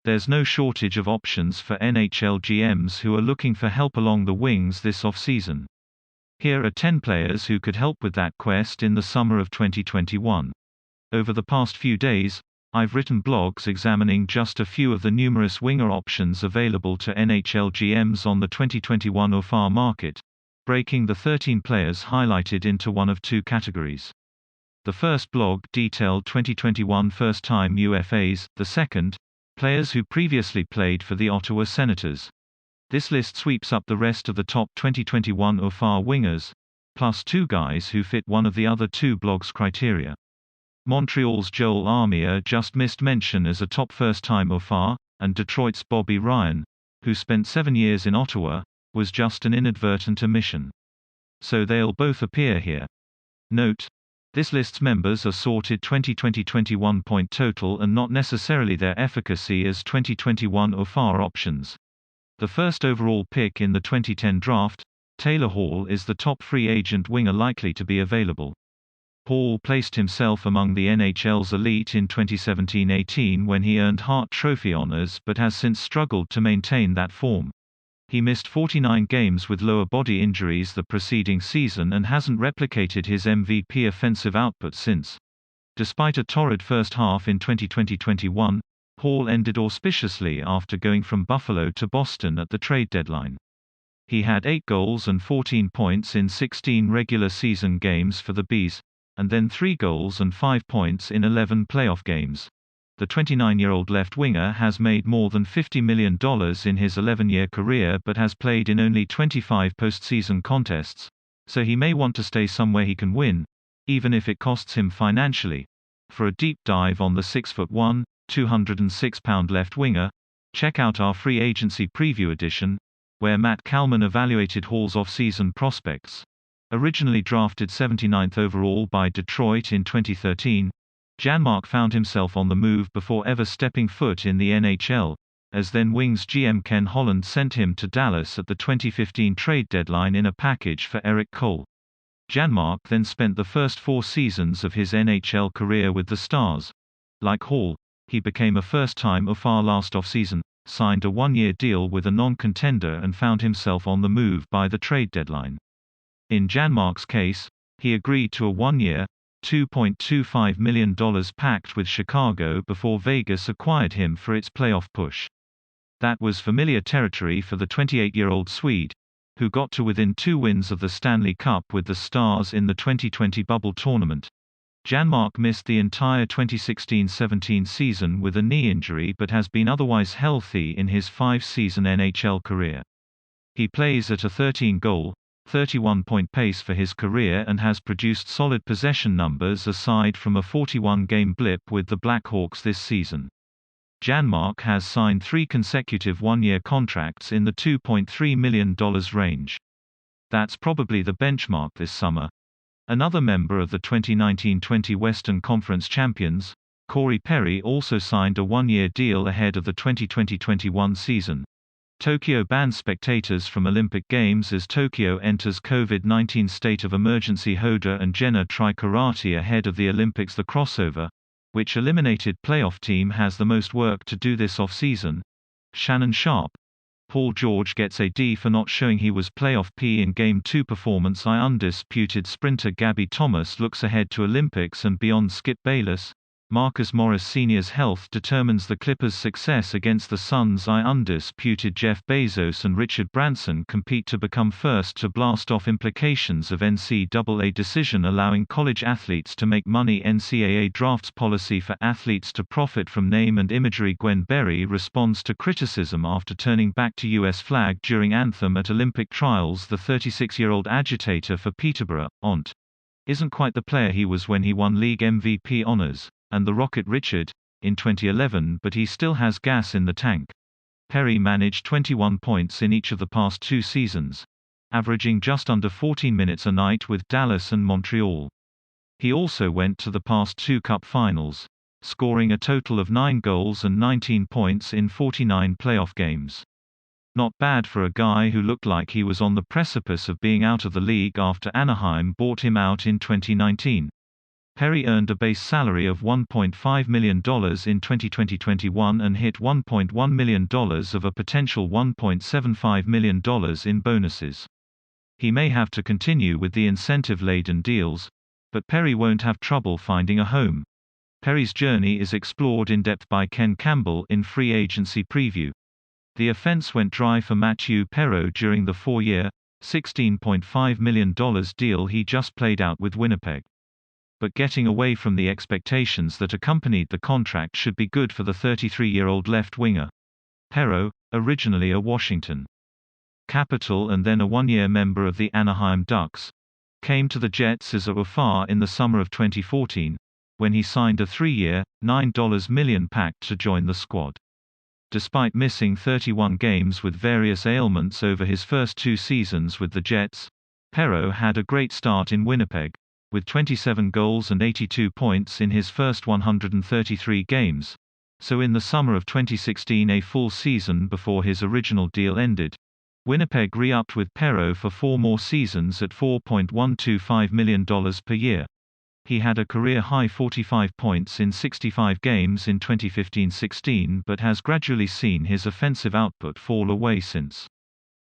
There's no shortage of options for NHL GMs who are looking for help along the wings this offseason. Here are 10 players who could help with that quest in the summer of 2021. Over the past few days, I've written blogs examining just a few of the numerous winger options available to NHL GMs on the 2021 UFA market, breaking the 13 players highlighted into one of two categories. The first blog detailed 2021 first-time UFAs, the second, players who previously played for the Ottawa Senators. This list sweeps up the rest of the top 2021 UFA wingers, plus two guys who fit one of the other two blogs' criteria. Montreal's Joel Armia just missed mention as a top first-time UFA, and Detroit's Bobby Ryan, who spent 7 years in Ottawa, was just an inadvertent omission. So they'll both appear here. Note: this list's members are sorted 2020-21 point total and not necessarily their efficacy as 2021 UFA options. The first overall pick in the 2010 draft, Taylor Hall is the top free agent winger likely to be available. Hall placed himself among the NHL's elite in 2017-18 when he earned Hart Trophy honors but has since struggled to maintain that form. He missed 49 games with lower body injuries the preceding season and hasn't replicated his MVP offensive output since. Despite a torrid first half in 2020-21, Hall ended auspiciously after going from Buffalo to Boston at the trade deadline. He had 8 goals and 14 points in 16 regular season games for the Bees, and then 3 goals and 5 points in 11 playoff games. The 29-year-old left winger has made more than $50 million in his 11-year career but has played in only 25 postseason contests, so he may want to stay somewhere he can win, even if it costs him financially. For a deep dive on the 6'1", 206-pound left winger, check out our free agency preview edition, where Matt Kalman evaluated Hall's off-season prospects. Originally drafted 79th overall by Detroit in 2013, Janmark found himself on the move before ever stepping foot in the NHL, as then Wings GM Ken Holland sent him to Dallas at the 2015 trade deadline in a package for Eric Cole. Janmark then spent the first 4 seasons of his NHL career with the Stars. Like Hall, he became a first-time UFA last offseason, signed a 1-year deal with a non-contender and found himself on the move by the trade deadline. In Janmark's case, he agreed to a 1-year, $2.25 million pact with Chicago before Vegas acquired him for its playoff push. That was familiar territory for the 28-year-old Swede, who got to within 2 wins of the Stanley Cup with the Stars in the 2020 bubble tournament. Janmark missed the entire 2016-17 season with a knee injury but has been otherwise healthy in his 5-season NHL career. He plays at a 13-goal, 31-point pace for his career and has produced solid possession numbers aside from a 41-game blip with the Blackhawks this season. Janmark has signed 3 consecutive 1-year contracts in the $2.3 million range. That's probably the benchmark this summer. Another member of the 2019-20 Western Conference champions, Corey Perry, also signed a 1-year deal ahead of the 2020-21 season. Tokyo bans spectators from Olympic Games as Tokyo enters COVID-19 state of emergency. Hoda and Jenna try karate ahead of the Olympics. The crossover, which eliminated playoff team, has the most work to do this off-season. Shannon Sharp. Paul George gets a D for not showing he was playoff P in Game 2 performance. Undisputed sprinter Gabby Thomas looks ahead to Olympics and beyond. Skip Bayless. Marcus Morris Sr.'s health determines the Clippers' success against the Suns. Undisputed Jeff Bezos and Richard Branson compete to become first to blast off implications of NCAA decision allowing college athletes to make money. NCAA drafts policy for athletes to profit from name and imagery. Gwen Berry responds to criticism after turning back to U.S. flag during anthem at Olympic trials. The 36-year-old agitator for Peterborough, Ont. isn't quite the player he was when he won league MVP honors and the Rocket Richard in 2011, but he still has gas in the tank. Perry managed 21 points in each of the past 2 seasons, averaging just under 14 minutes a night with Dallas and Montreal. He also went to the past 2 Cup finals, scoring a total of 9 goals and 19 points in 49 playoff games. Not bad for a guy who looked like he was on the precipice of being out of the league after Anaheim bought him out in 2019. Perry earned a base salary of $1.5 million in 2020-21 and hit $1.1 million of a potential $1.75 million in bonuses. He may have to continue with the incentive-laden deals, but Perry won't have trouble finding a home. Perry's journey is explored in depth by Ken Campbell in Free Agency Preview. The offense went dry for Mathieu Perreault during the 4-year, $16.5 million deal he just played out with Winnipeg. But getting away from the expectations that accompanied the contract should be good for the 33-year-old left winger. Perreault, originally a Washington Capital and then a 1-year member of the Anaheim Ducks, came to the Jets as a UFA in the summer of 2014, when he signed a 3-year, $9 million pact to join the squad. Despite missing 31 games with various ailments over his first 2 seasons with the Jets, Perreault had a great start in Winnipeg, with 27 goals and 82 points in his first 133 games. So in the summer of 2016, a full season before his original deal ended, Winnipeg re-upped with Perreault for 4 more seasons at $4.125 million per year. He had a career-high 45 points in 65 games in 2015-16 but has gradually seen his offensive output fall away since.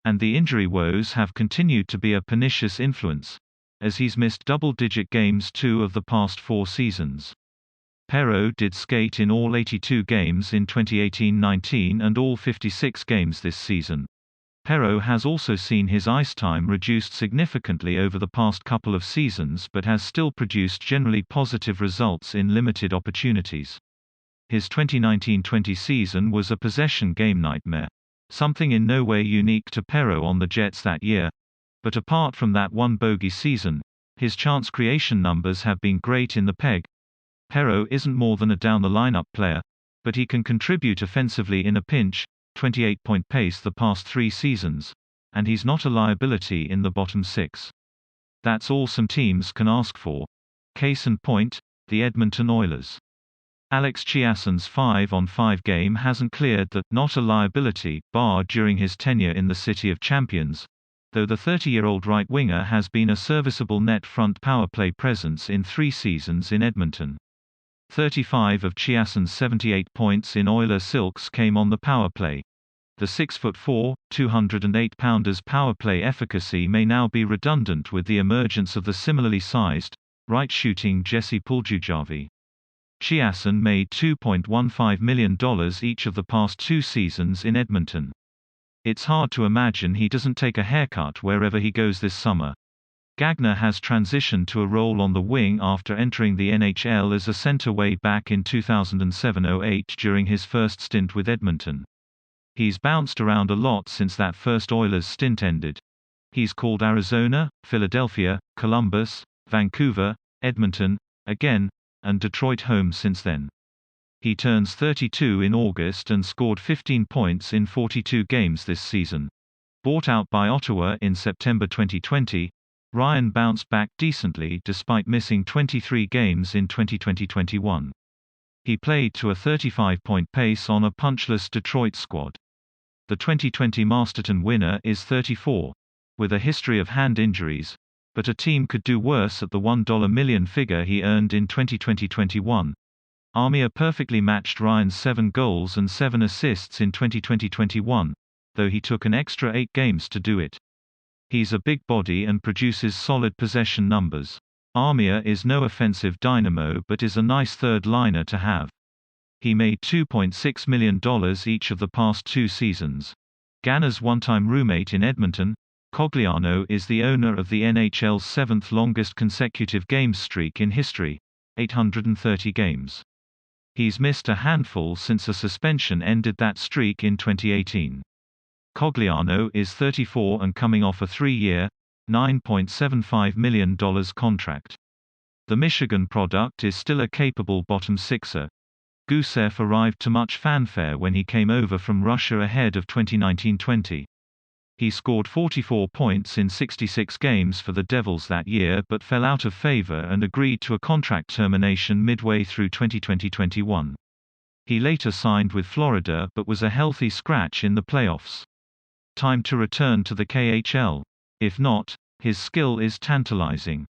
And the injury woes have continued to be a pernicious influence, as he's missed double-digit games 2 of the past 4 seasons. Perreault did skate in all 82 games in 2018-19 and all 56 games this season. Perreault has also seen his ice time reduced significantly over the past couple of seasons but has still produced generally positive results in limited opportunities. His 2019-20 season was a possession game nightmare, something in no way unique to Perreault on the Jets that year. But apart from that one bogey season, his chance creation numbers have been great in the PEG. Perreault isn't more than a down-the-lineup player, but he can contribute offensively in a pinch, 28-point pace the past 3 seasons, and he's not a liability in the bottom 6. That's all some teams can ask for. Case in point, the Edmonton Oilers. Alex Chiasson's 5-on-5 game hasn't cleared the "not a liability" bar during his tenure in the City of Champions, though the 30-year-old right winger has been a serviceable net front power play presence in 3 seasons in Edmonton. 35 of Chiasson's 78 points in Oiler Silks came on the power play. The 6'4", 208-pounder's power play efficacy may now be redundant with the emergence of the similarly sized, right-shooting Jesse Puljujärvi. Chiasson made $2.15 million each of the past 2 seasons in Edmonton. It's hard to imagine he doesn't take a haircut wherever he goes this summer. Gagner has transitioned to a role on the wing after entering the NHL as a center way back in 2007-08 during his first stint with Edmonton. He's bounced around a lot since that first Oilers stint ended. He's called Arizona, Philadelphia, Columbus, Vancouver, Edmonton, again, and Detroit home since then. He turns 32 in August and scored 15 points in 42 games this season. Bought out by Ottawa in September 2020, Ryan bounced back decently despite missing 23 games in 2020-21. He played to a 35-point pace on a punchless Detroit squad. The 2020 Masterton winner is 34, with a history of hand injuries, but a team could do worse at the $1 million figure he earned in 2020-21. Armia perfectly matched Ryan's 7 goals and 7 assists in 2020-21, though he took an extra 8 games to do it. He's a big body and produces solid possession numbers. Armia is no offensive dynamo but is a nice third liner to have. He made $2.6 million each of the past 2 seasons. Gagner's one-time roommate in Edmonton, Cogliano, is the owner of the NHL's 7th longest consecutive games streak in history, 830 games. He's missed a handful since a suspension ended that streak in 2018. Cogliano is 34 and coming off a 3-year, $9.75 million contract. The Michigan product is still a capable bottom sixer. Gusev arrived to much fanfare when he came over from Russia ahead of 2019-20. He scored 44 points in 66 games for the Devils that year but fell out of favor and agreed to a contract termination midway through 2020-21. He later signed with Florida but was a healthy scratch in the playoffs. Time to return to the KHL. If not, his skill is tantalizing.